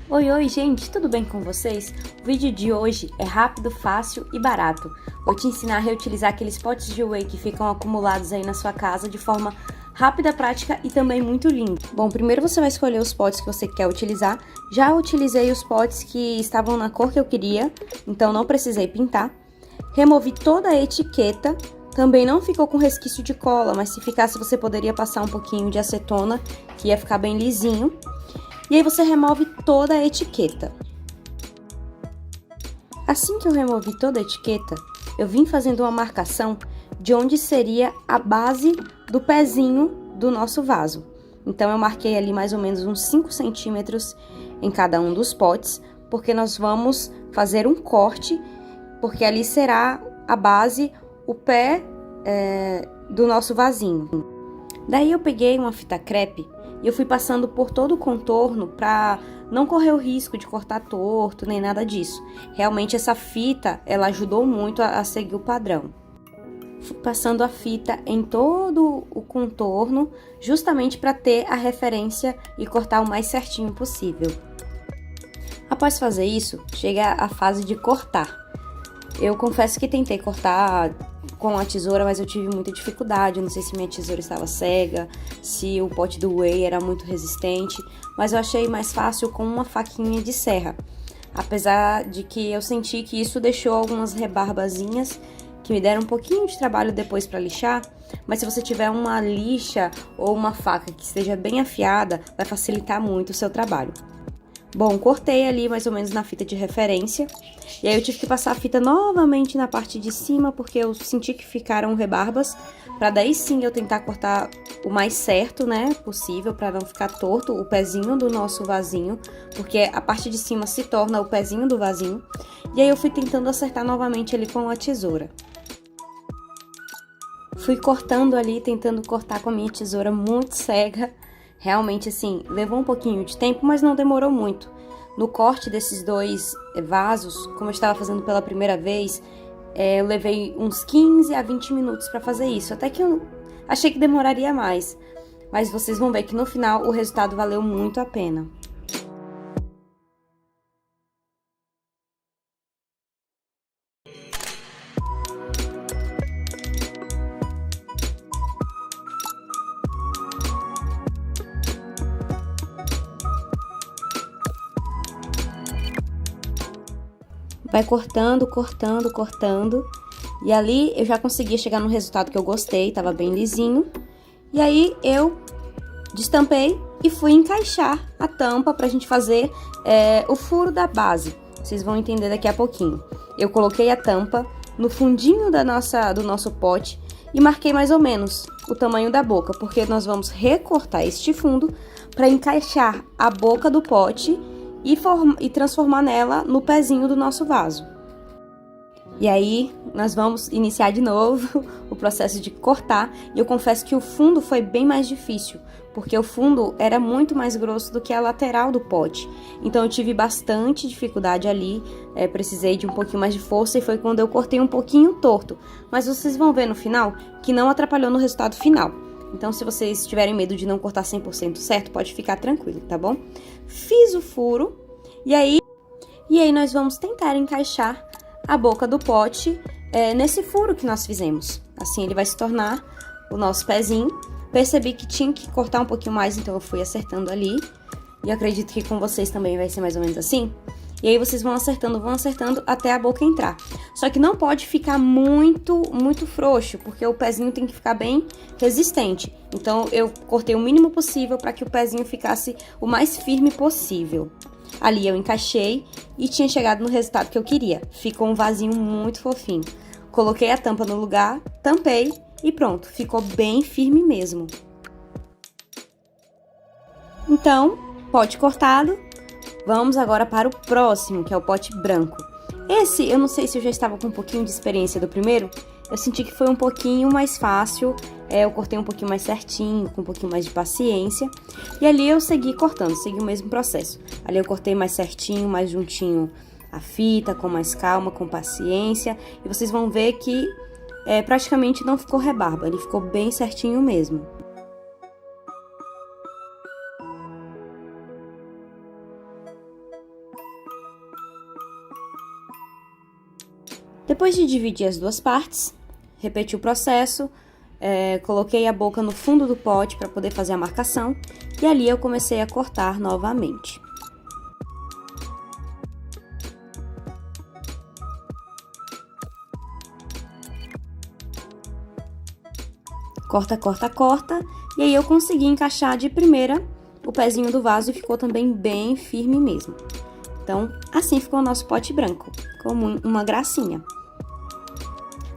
Oi, oi, gente, tudo bem com vocês? O vídeo de hoje é rápido, fácil e barato. Vou te ensinar a reutilizar aqueles potes de whey que ficam acumulados aí na sua casa de forma rápida, prática e também muito limpa. Bom, primeiro você vai escolher os potes que você quer utilizar. Já utilizei os potes que estavam na cor que eu queria, então não precisei pintar. Removi toda a etiqueta. Também não ficou com resquício de cola, mas se ficasse você poderia passar um pouquinho de acetona, que ia ficar bem lisinho. E aí você remove toda a etiqueta. Assim que eu removi toda a etiqueta, eu vim fazendo uma marcação de onde seria a base do pezinho do nosso vaso. Então eu marquei ali mais ou menos uns 5 centímetros em cada um dos potes, porque nós vamos fazer um corte, porque ali será a base, o pé do nosso vasinho. Daí eu peguei uma fita crepe e eu fui passando por todo o contorno para não correr o risco de cortar torto, nem nada disso. Realmente essa fita, ela ajudou muito a seguir o padrão. Fui passando a fita em todo o contorno, justamente para ter a referência e cortar o mais certinho possível. Após fazer isso, chega a fase de cortar. Eu confesso que tentei cortar com a tesoura, mas eu tive muita dificuldade. Eu não sei se minha tesoura estava cega, se o pote do whey era muito resistente, mas eu achei mais fácil com uma faquinha de serra. Apesar de que eu senti que isso deixou algumas rebarbazinhas que me deram um pouquinho de trabalho depois para lixar, mas se você tiver uma lixa ou uma faca que esteja bem afiada, vai facilitar muito o seu trabalho. Bom, cortei ali mais ou menos na fita de referência, e aí eu tive que passar a fita novamente na parte de cima, porque eu senti que ficaram rebarbas, para daí sim eu tentar cortar o mais certo, né, possível, para não ficar torto o pezinho do nosso vasinho, porque a parte de cima se torna o pezinho do vasinho, e aí eu fui tentando acertar novamente ali com a tesoura. Fui cortando ali, tentando cortar com a minha tesoura muito cega. Realmente, assim, levou um pouquinho de tempo, mas não demorou muito. No corte desses dois vasos, como eu estava fazendo pela primeira vez, eu levei uns 15 a 20 minutos para fazer isso. Até que eu achei que demoraria mais. Mas vocês vão ver que no final o resultado valeu muito a pena. Vai cortando, cortando, cortando. E ali eu já consegui chegar no resultado que eu gostei, tava bem lisinho. E aí eu destampei e fui encaixar a tampa pra gente fazer o furo da base. Vocês vão entender daqui a pouquinho. Eu coloquei a tampa no fundinho do nosso pote e marquei mais ou menos o tamanho da boca, porque nós vamos recortar este fundo para encaixar a boca do pote e transformar nela no pezinho do nosso vaso. E aí, nós vamos iniciar de novo o processo de cortar. E eu confesso que o fundo foi bem mais difícil, porque o fundo era muito mais grosso do que a lateral do pote. Então, eu tive bastante dificuldade ali, precisei de um pouquinho mais de força e foi quando eu cortei um pouquinho torto. Mas vocês vão ver no final que não atrapalhou no resultado final. Então, se vocês tiverem medo de não cortar 100% certo, pode ficar tranquilo, tá bom? Fiz o furo e aí nós vamos tentar encaixar a boca do pote nesse furo que nós fizemos. Assim ele vai se tornar o nosso pezinho. Percebi que tinha que cortar um pouquinho mais, então eu fui acertando ali. E acredito que com vocês também vai ser mais ou menos assim. E aí vocês vão acertando até a boca entrar. Só que não pode ficar muito frouxo, porque o pezinho tem que ficar bem resistente. Então eu cortei o mínimo possível para que o pezinho ficasse o mais firme possível. Ali eu encaixei e tinha chegado no resultado que eu queria. Ficou um vasinho muito fofinho. Coloquei a tampa no lugar, tampei e pronto, ficou bem firme mesmo. Então, pote cortado. Vamos agora para o próximo, que é o pote branco. Esse, eu não sei se eu já estava com um pouquinho de experiência do primeiro, eu senti que foi um pouquinho mais fácil, eu cortei um pouquinho mais certinho, com um pouquinho mais de paciência. E ali eu segui cortando, segui o mesmo processo. Ali eu cortei mais certinho, mais juntinho a fita, com mais calma, com paciência. E vocês vão ver que praticamente não ficou rebarba, ele ficou bem certinho mesmo. Depois de dividir as duas partes, repeti o processo, coloquei a boca no fundo do pote para poder fazer a marcação e ali eu comecei a cortar novamente. Corta, corta, corta, e aí eu consegui encaixar de primeira o pezinho do vaso e ficou também bem firme mesmo. Então, assim ficou o nosso pote branco, como uma gracinha.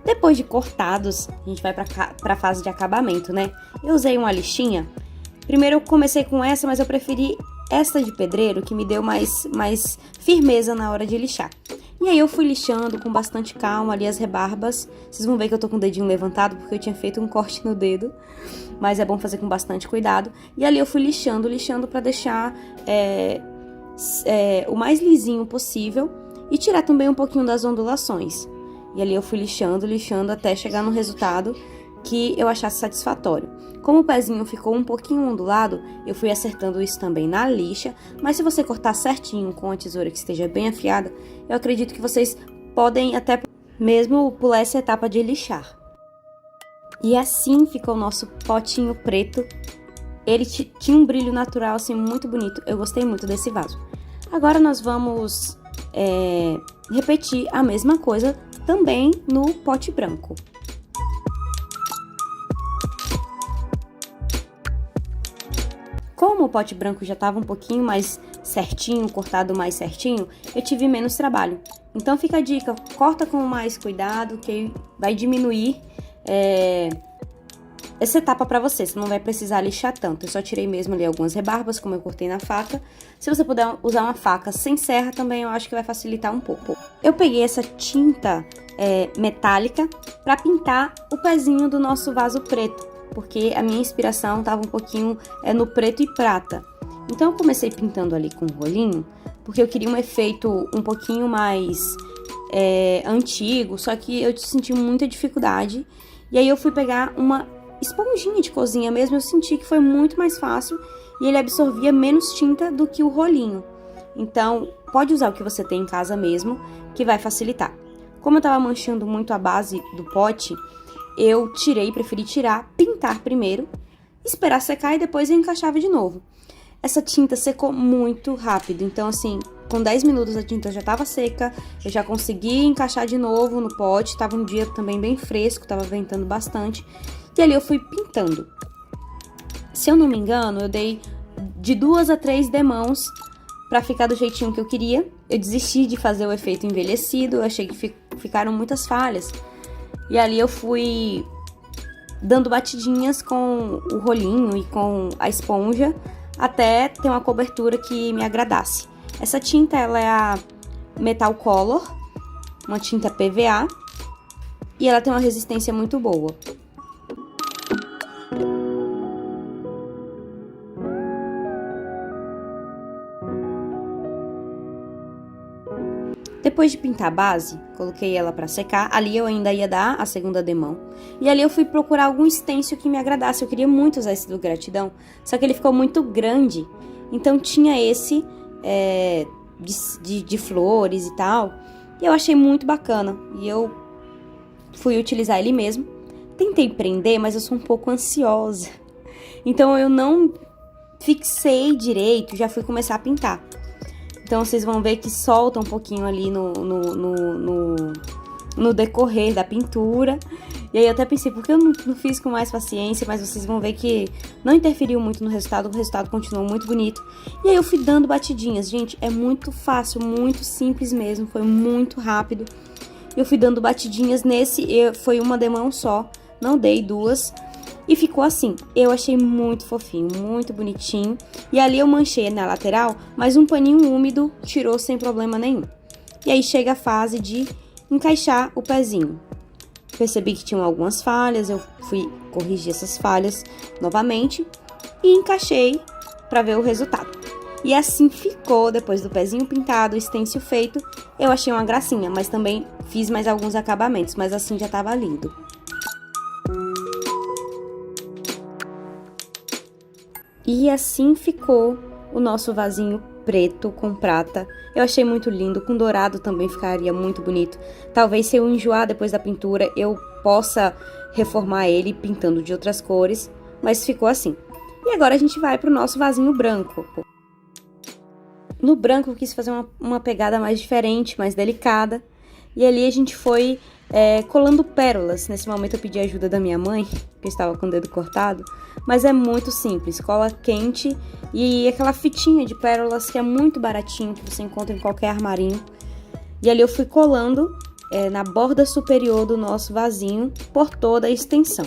Depois de cortados, a gente vai para a fase de acabamento, né? Eu usei uma lixinha. Primeiro eu comecei com essa, mas eu preferi essa de pedreiro, que me deu mais firmeza na hora de lixar. E aí eu fui lixando com bastante calma ali as rebarbas. Vocês vão ver que eu tô com o dedinho levantado, porque eu tinha feito um corte no dedo. Mas é bom fazer com bastante cuidado. E ali eu fui lixando para deixar o mais lisinho possível. E tirar também um pouquinho das ondulações. E ali eu fui lixando até chegar no resultado que eu achasse satisfatório. Como o pezinho ficou um pouquinho ondulado, eu fui acertando isso também na lixa, mas se você cortar certinho com a tesoura que esteja bem afiada, eu acredito que vocês podem até mesmo pular essa etapa de lixar. E assim ficou o nosso potinho preto. Ele tinha um brilho natural assim muito bonito, eu gostei muito desse vaso. Agora nós vamos repetir a mesma coisa também no pote branco. Como o pote branco já estava um pouquinho mais certinho, cortado mais certinho, eu tive menos trabalho. Então fica a dica, corta com mais cuidado, que vai diminuir essa etapa para você não vai precisar lixar tanto. Eu só tirei mesmo ali algumas rebarbas, como eu cortei na faca. Se você puder usar uma faca sem serra também, eu acho que vai facilitar um pouco. Eu peguei essa tinta metálica para pintar o pezinho do nosso vaso preto, porque a minha inspiração estava um pouquinho no preto e prata. Então eu comecei pintando ali com um rolinho, porque eu queria um efeito um pouquinho mais antigo, só que eu senti muita dificuldade. E aí eu fui pegar uma esponjinha de cozinha mesmo, eu senti que foi muito mais fácil e ele absorvia menos tinta do que o rolinho. Então, pode usar o que você tem em casa mesmo, que vai facilitar. Como eu tava manchando muito a base do pote, eu preferi tirar, pintar primeiro, esperar secar e depois eu encaixava de novo. Essa tinta secou muito rápido, então assim, com 10 minutos a tinta já estava seca, eu já consegui encaixar de novo no pote, estava um dia também bem fresco, estava ventando bastante, e ali eu fui pintando. Se eu não me engano, eu dei de 2 a 3 demãos para ficar do jeitinho que eu queria. Eu desisti de fazer o efeito envelhecido, eu achei que ficaram muitas falhas. E ali eu fui dando batidinhas com o rolinho e com a esponja até ter uma cobertura que me agradasse. Essa tinta, ela é a Metal Color, uma tinta PVA, e ela tem uma resistência muito boa. Depois de pintar a base, coloquei ela para secar, ali eu ainda ia dar a segunda demão. E ali eu fui procurar algum stencil que me agradasse, eu queria muito usar esse do Gratidão, só que ele ficou muito grande, então tinha esse de flores e tal, e eu achei muito bacana, e eu fui utilizar ele mesmo. Tentei prender, mas eu sou um pouco ansiosa, então eu não fixei direito, já fui começar a pintar. Então, vocês vão ver que solta um pouquinho ali no decorrer da pintura. E aí, eu até pensei, por que eu não fiz com mais paciência? Mas vocês vão ver que não interferiu muito no resultado. O resultado continuou muito bonito. E aí, eu fui dando batidinhas. Gente, é muito fácil, muito simples mesmo. Foi muito rápido. Eu fui dando batidinhas nesse. Foi uma demão só. Não dei duas. E ficou assim, eu achei muito fofinho, muito bonitinho. E ali eu manchei na lateral, mas um paninho úmido tirou sem problema nenhum. E aí chega a fase de encaixar o pezinho. Percebi que tinham algumas falhas, eu fui corrigir essas falhas novamente e encaixei para ver o resultado. E assim ficou, depois do pezinho pintado, o stencil feito, eu achei uma gracinha, mas também fiz mais alguns acabamentos, mas assim já tava lindo. E assim ficou o nosso vasinho preto com prata. Eu achei muito lindo, com dourado também ficaria muito bonito. Talvez se eu enjoar depois da pintura, eu possa reformar ele pintando de outras cores, mas ficou assim. E agora a gente vai pro nosso vasinho branco. No branco eu quis fazer uma pegada mais diferente, mais delicada. E ali a gente foi colando pérolas. Nesse momento eu pedi ajuda da minha mãe, que estava com o dedo cortado. Mas é muito simples, cola quente e aquela fitinha de pérolas que é muito baratinho, que você encontra em qualquer armarinho. E ali eu fui colando na borda superior do nosso vasinho por toda a extensão.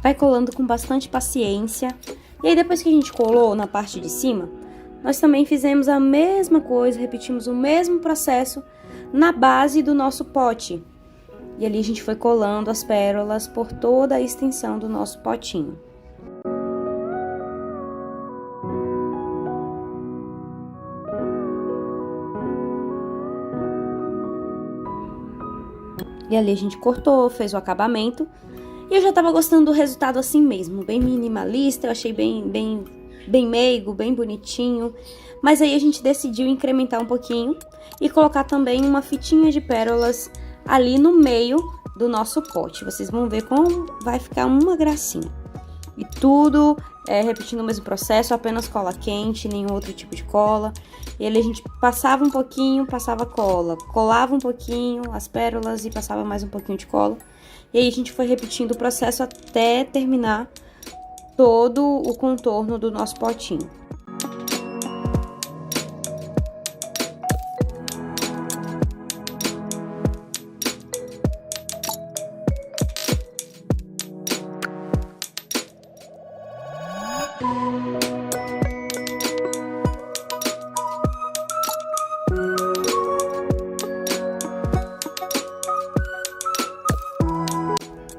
Vai colando com bastante paciência. E aí depois que a gente colou na parte de cima, nós também fizemos a mesma coisa, repetimos o mesmo processo na base do nosso pote. E ali a gente foi colando as pérolas por toda a extensão do nosso potinho. E ali a gente cortou, fez o acabamento. E eu já tava gostando do resultado assim mesmo, bem minimalista, eu achei bem meigo, bem bonitinho. Mas aí a gente decidiu incrementar um pouquinho e colocar também uma fitinha de pérolas ali no meio do nosso pote. Vocês vão ver como vai ficar uma gracinha. E tudo repetindo o mesmo processo, apenas cola quente, nenhum outro tipo de cola. E ali a gente passava um pouquinho, passava cola, colava um pouquinho as pérolas e passava mais um pouquinho de cola. E aí a gente foi repetindo o processo até terminar todo o contorno do nosso potinho.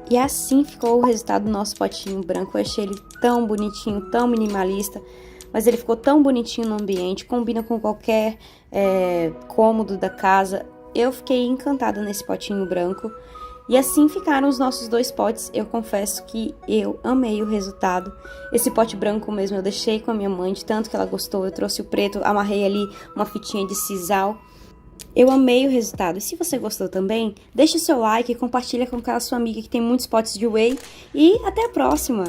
E assim ficou o resultado do nosso potinho branco. Eu achei ele tão bonitinho, tão minimalista, mas ele ficou tão bonitinho no ambiente, combina com qualquer cômodo da casa. Eu fiquei encantada nesse potinho branco. E assim ficaram os nossos dois potes. Eu confesso que eu amei o resultado. Esse pote branco mesmo eu deixei com a minha mãe, de tanto que ela gostou. Eu trouxe o preto, amarrei ali uma fitinha de sisal. Eu amei o resultado. E se você gostou também, deixa o seu like e compartilha com aquela sua amiga que tem muitos potes de whey. E até a próxima!